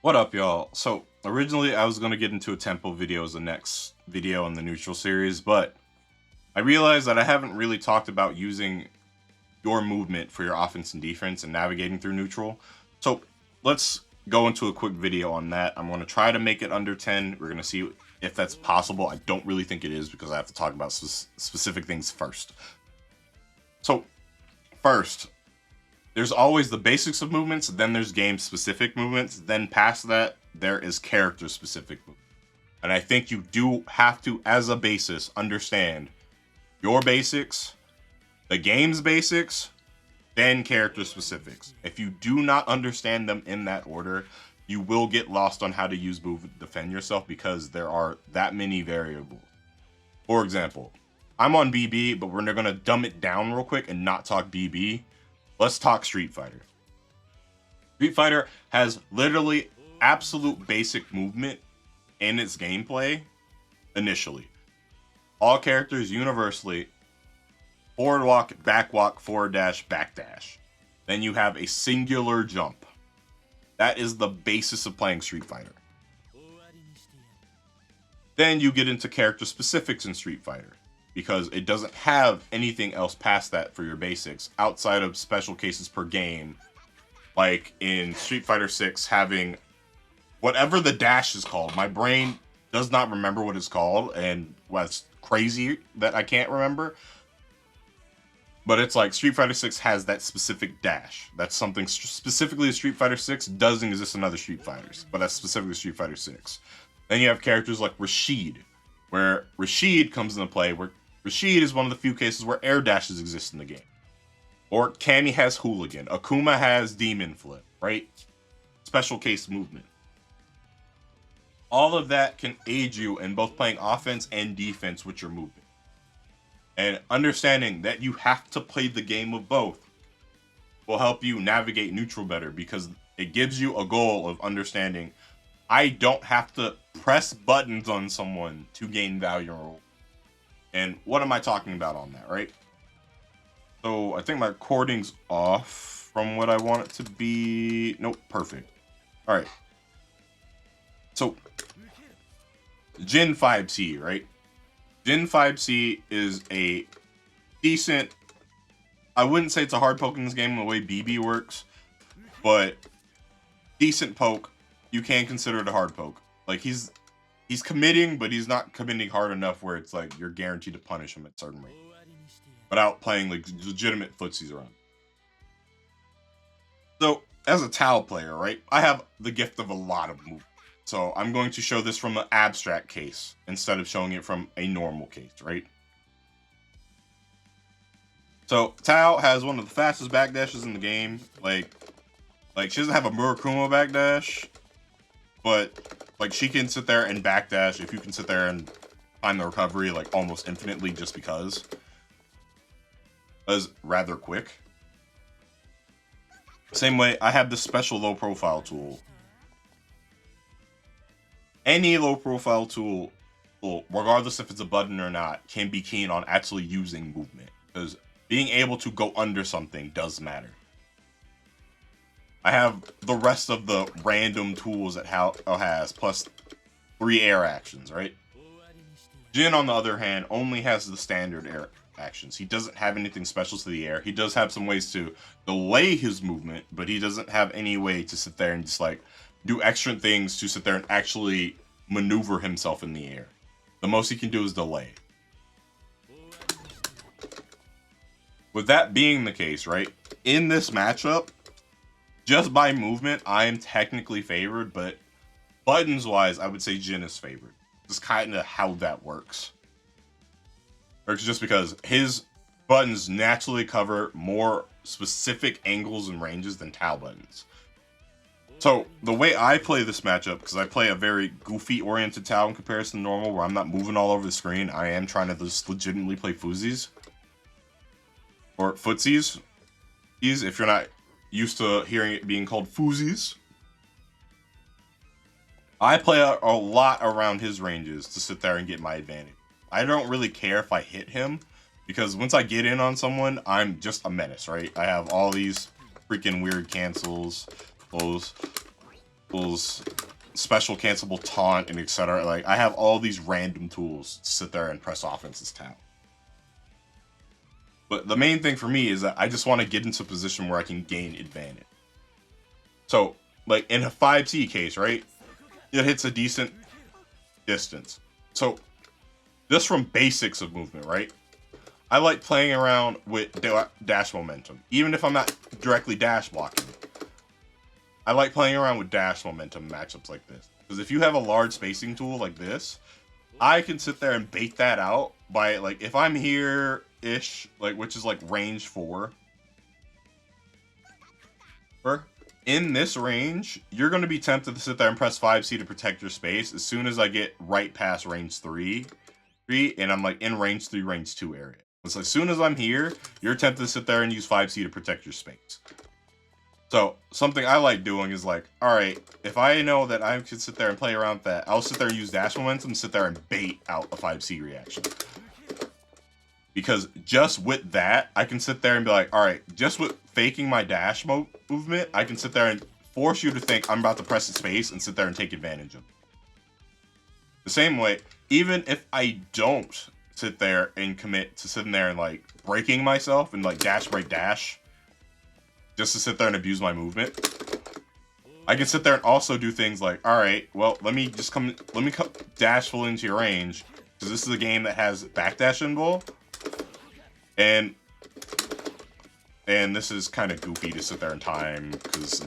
What up, y'all? So, originally I was going to get into a tempo video as the next video in the neutral series, but I realized that I haven't really talked about using your movement for your offense and defense and navigating through neutral. So, let's go into a quick video on that. I'm going to try to make it under 10. We're going to see if that's possible. I don't really think it is because I have to talk about specific things first. So, first, there's always the basics of movements, then there's game-specific movements, then past that, there is character-specific movements. And I think you do have to, as a basis, understand your basics, the game's basics, then character-specifics. If you do not understand them in that order, you will get lost on how to use move and defend yourself because there are that many variables. For example, I'm on BB, but we're going to dumb it down real quick and not talk BB. Let's talk Street Fighter. Street Fighter has literally absolute basic movement in its gameplay initially. All characters universally forward walk, back walk, forward dash, back dash. Then you have a singular jump. That is the basis of playing Street Fighter. Then you get into character specifics in Street Fighter, because it doesn't have anything else past that for your basics outside of special cases per game, like in Street Fighter 6 having whatever the dash is called. My brain does not remember what it's called, and what's crazy that I can't remember. But it's like Street Fighter 6 has that specific dash. That's something specifically Street Fighter 6 doesn't exist in other Street Fighters, but that's specifically Street Fighter 6. Then you have characters like Rashid, where Rashid comes into play, where Rashid is one of the few cases where air dashes exist in the game. Or Cammy has Hooligan. Akuma has Demon Flip, right? Special case movement. All of that can aid you in both playing offense and defense with your movement. And understanding that you have to play the game of both will help you navigate neutral better, because it gives you a goal of understanding I don't have to press buttons on someone to gain value. And what am I talking about on that, right? So I think my recording's off from what I want it to be. Nope, perfect. All right. So Gen 5C, right? Gen 5C is a decent, I wouldn't say it's a hard poke in this game in the way BB works, but decent poke. You can consider it a hard poke. Like he's committing, but he's not committing hard enough where it's like you're guaranteed to punish him at certain rates without playing like legitimate footsies around. So as a Tau player, right, I have the gift of a lot of movement. So I'm going to show this from an abstract case instead of showing it from a normal case, right? So Tau has one of the fastest backdashes in the game. Like she doesn't have a Murakuma backdash, but like she can sit there and backdash if you can sit there and time the recovery like almost infinitely just because. Is rather quick. Same way, I have this special low profile tool. Any low profile tool, regardless if it's a button or not, can be keen on actually using movement, because being able to go under something does matter. I have the rest of the random tools that Hal has, plus 3 air actions, right? Jin, on the other hand, only has the standard air actions. He doesn't have anything special to the air. He does have some ways to delay his movement, but he doesn't have any way to sit there and just like do extra things to sit there and actually maneuver himself in the air. The most he can do is delay. With that being the case, right, in this matchup, just by movement, I am technically favored, but buttons-wise, I would say Jin is favored. Just kind of how that works. Or just because his buttons naturally cover more specific angles and ranges than Tau buttons. So, the way I play this matchup, because I play a very goofy-oriented Tau in comparison to normal, where I'm not moving all over the screen, I am trying to just legitimately play footsies. Or footsies. If you're not used to hearing it being called foozies. I play a lot around his ranges to sit there and get my advantage. I don't really care if I hit him, Because once I get in on someone, I'm just a menace, right? I have all these freaking weird cancels, those special cancelable taunt, and etc. Like, I have all these random tools to sit there and press offense's tap. But the main thing for me is that I just want to get into a position where I can gain advantage. So, like, in a 5T case, right? It hits a decent distance. So, just from basics of movement, right? I like playing around with dash momentum. Even if I'm not directly dash blocking, I like playing around with dash momentum matchups like this. Because if you have a large spacing tool like this, I can sit there and bait that out by, like, if I'm here-ish, like, which is like range 4. In this range, you're going to be tempted to sit there and press 5C to protect your space as soon as I get right past range 3, and I'm like in range 3, range 2 area. So as soon as I'm here, you're tempted to sit there and use 5C to protect your space. So something I like doing is like, all right, if I know that I can sit there and play around with that, I'll sit there and use dash momentum and sit there and bait out a 5C reaction. Because just with that, I can sit there and be like, all right, just with faking my dash movement, I can sit there and force you to think I'm about to press the space and sit there and take advantage of it. The same way, even if I don't sit there and commit to sitting there and like breaking myself and like dash break dash just to sit there and abuse my movement, I can sit there and also do things like, all right, well, let me dash full into your range because this is a game that has backdash involved, and this is kind of goofy to sit there and time because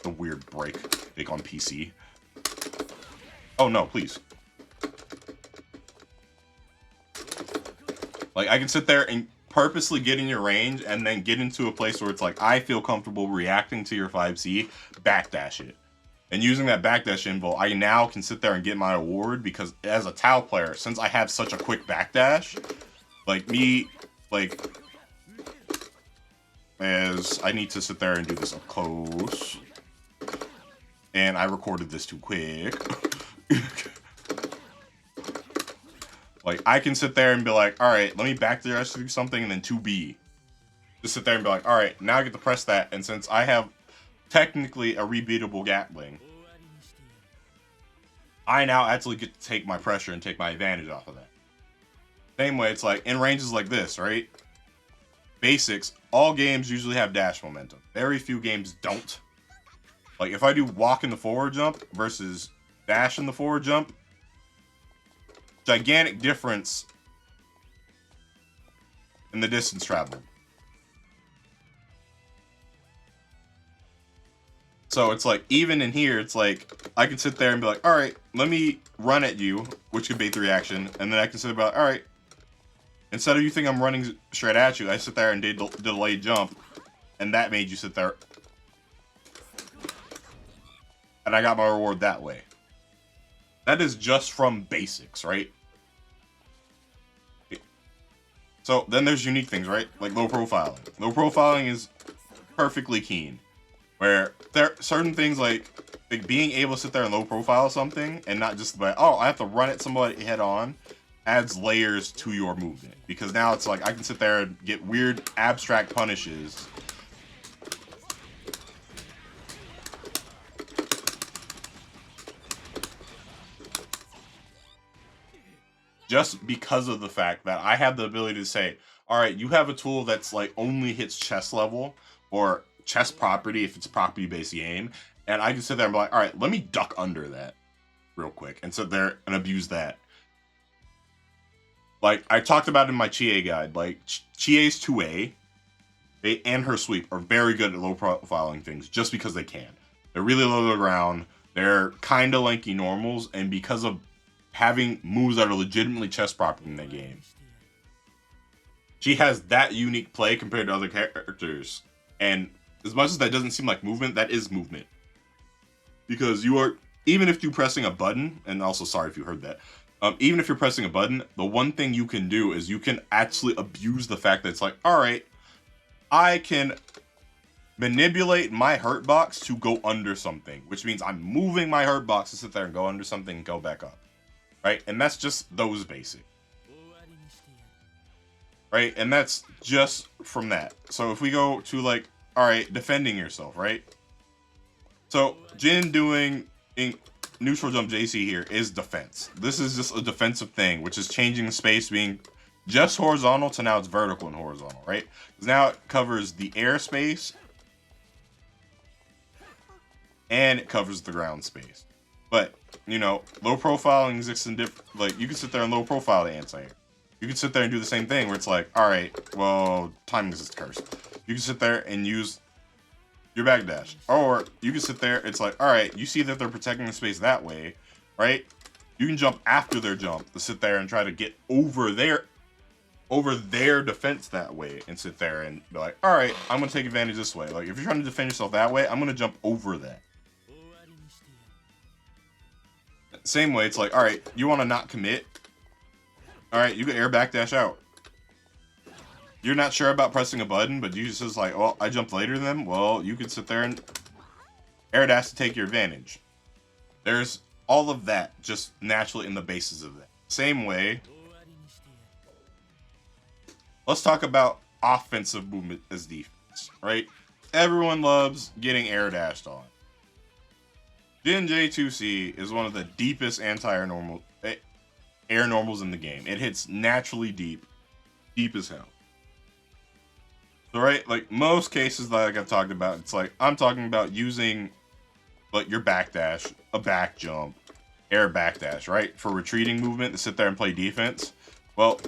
the weird break big on PC. Oh no, please. Like, I can sit there and purposely get in your range and then get into a place where it's like, I feel comfortable reacting to your 5C, backdash it. And using that backdash info, I now can sit there and get my award because as a Tau player, since I have such a quick backdash, like me, like, as I need to sit there and do this up close. And I recorded this too quick. Like, I can sit there and be like, all right, let me backdash do something, and then 2B. Just sit there and be like, all right, now I get to press that, and since I have technically a rebeatable Gatling, I now actually get to take my pressure and take my advantage off of that. Same way, it's like, in ranges like this, right? Basics, all games usually have dash momentum. Very few games don't. Like, if I do walk in the forward jump versus dash in the forward jump, gigantic difference in the distance traveled. So it's like, even in here, it's like, I can sit there and be like, all right, let me run at you, which could bait the reaction, and then I can sit there and be like, all right, instead of you think I'm running straight at you, I sit there and did delayed jump, and that made you sit there. And I got my reward that way. That is just from basics, right? So then there's unique things, right? Like low profiling. Low profiling is perfectly keen. Where there are certain things like being able to sit there and low profile something and not just like, oh, I have to run at somebody head on, adds layers to your movement. Because now it's like I can sit there and get weird abstract punishes. Just because of the fact that I have the ability to say, all right, you have a tool that's like only hits chest level or chest property if it's a property-based game, and I can sit there and be like, all right, let me duck under that real quick and sit there and abuse that. Like I talked about in my Chie guide, like Chie's 2A and her sweep are very good at low profiling things just because they can. They're really low to the ground. They're kind of lanky normals, and because of having moves that are legitimately chest property in that game, she has that unique play compared to other characters. And as much as that doesn't seem like movement, that is movement. Because you are, even if you're pressing a button, and also sorry if you heard that, even if you're pressing a button, the one thing you can do is you can actually abuse the fact that it's like, all right, I can manipulate my hurt box to go under something, which means I'm moving my hurt box to sit there and go under something and go back up. Right? And that's just those basic. right? And that's just from that. So if we go to like, all right, defending yourself, right? So Jin doing in neutral jump JC here is defense. This is just a defensive thing, which is changing space being just horizontal to now it's vertical and horizontal, right? Because now it covers the airspace and it covers the ground space. But, you know, low profiling exists in different, like, you can sit there and low profile the anti-air. You can sit there and do the same thing where it's like, all right, well, timing is cursed. You can sit there and use your backdash. Or you can sit there, it's like, all right, you see that they're protecting the space that way, right? You can jump after their jump to sit there and try to get over their defense that way and sit there and be like, all right, I'm going to take advantage this way. Like, if you're trying to defend yourself that way, I'm going to jump over that. Same way, it's like, all right, you want to not commit? All right, you can air backdash out. You're not sure about pressing a button, but you just like, well, I jumped later than them. Well, you could sit there and air dash to take your advantage. There's all of that just naturally in the basis of that. Same way, let's talk about offensive movement as defense, right? Everyone loves getting air dashed on. Jin J2C is one of the deepest anti-air air normals in the game. It hits naturally deep as hell. So, right, like most cases like I've talked about, it's like I'm talking about using like your backdash, a back jump, air backdash, right? For retreating movement to sit there and play defense. Well,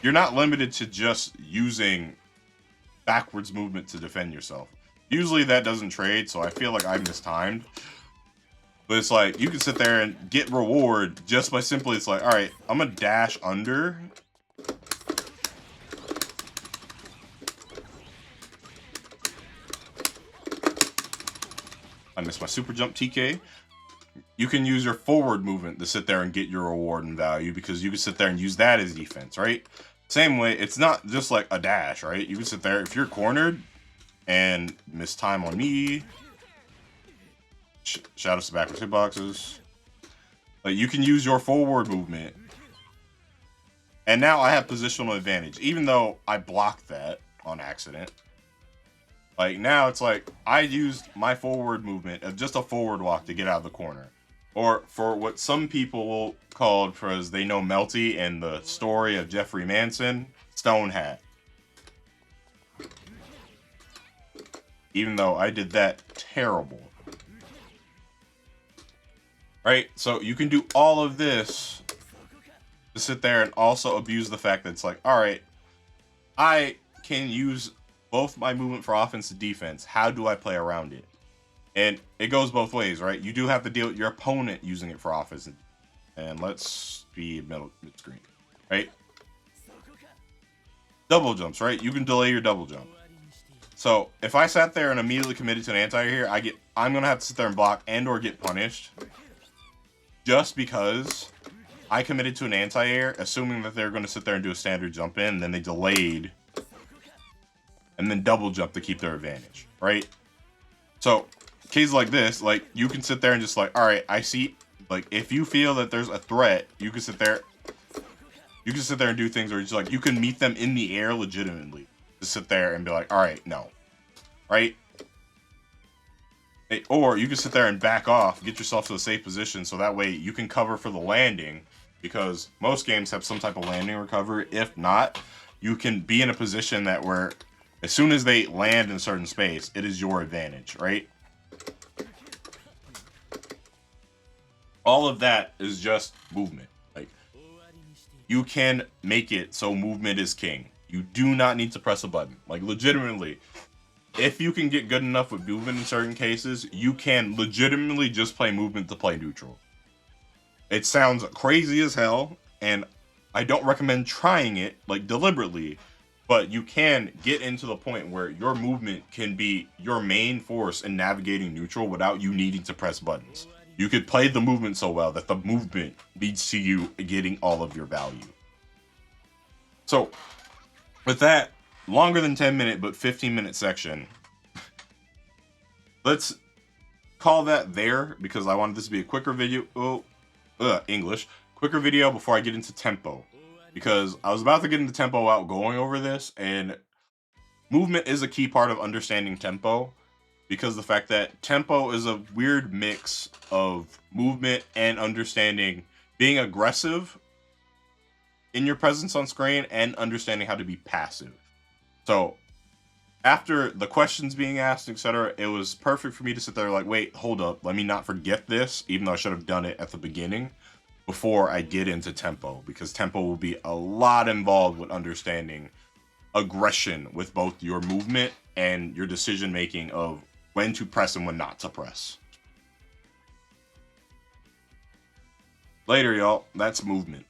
you're not limited to just using backwards movement to defend yourself. Usually that doesn't trade, so I feel like I mistimed. But it's like, you can sit there and get reward just by simply, it's like, all right, I'm going to dash under. I missed my super jump TK. You can use your forward movement to sit there and get your reward and value because you can sit there and use that as defense, right? Same way, it's not just like a dash, right? You can sit there, if you're cornered and miss time on me, shadows to backwards hitboxes. Like, you can use your forward movement. And now I have positional advantage, even though I blocked that on accident. Like, now it's like, I used my forward movement of just a forward walk to get out of the corner. Or for what some people will call, because they know Melty and the story of Jeffrey Manson, Stone Hat. Even though I did that terrible. Right? So you can do all of this to sit there and also abuse the fact that it's like, all right, I can use both my movement for offense and defense. How do I play around it? And it goes both ways, right? You do have to deal with your opponent using it for offense. And let's be mid-screen, right? Double jumps, right? You can delay your double jump. So if I sat there and immediately committed to an anti-air here, I'm going to have to sit there and block and or get punished. Just because I committed to an anti-air, assuming that they're going to sit there and do a standard jump in, and then they delayed, and then double jump to keep their advantage, right? So, cases like this, like, you can sit there and just like, all right, I see, like, if you feel that there's a threat, you can sit there and do things where it's like, you can meet them in the air legitimately. Just sit there and be like, all right, no, right? Or you can sit there and back off, get yourself to a safe position, so that way you can cover for the landing, because most games have some type of landing recovery. If not, you can be in a position that where as soon as they land in a certain space, it is your advantage, right? All of that is just movement. Like, you can make it so movement is king. You do not need to press a button. Like, legitimately, if you can get good enough with movement in certain cases, you can legitimately just play movement to play neutral. It sounds crazy as hell, and I don't recommend trying it, like, deliberately, but you can get into the point where your movement can be your main force in navigating neutral without you needing to press buttons. You could play the movement so well that the movement leads to you getting all of your value. So, with that, longer than 10-minute, but 15-minute section, let's call that there, because I wanted this to be a quicker video. English. Quicker video before I get into tempo. because I was about to get into tempo without going over this, and movement is a key part of understanding tempo, because the fact that tempo is a weird mix of movement and understanding being aggressive in your presence on screen and understanding how to be passive. So after the questions being asked, etc., it was perfect for me to sit there like, wait, hold up, let me not forget this, even though I should have done it at the beginning before I get into tempo, because tempo will be a lot involved with understanding aggression with both your movement and your decision making of when to press and when not to press. Later, y'all. That's movement.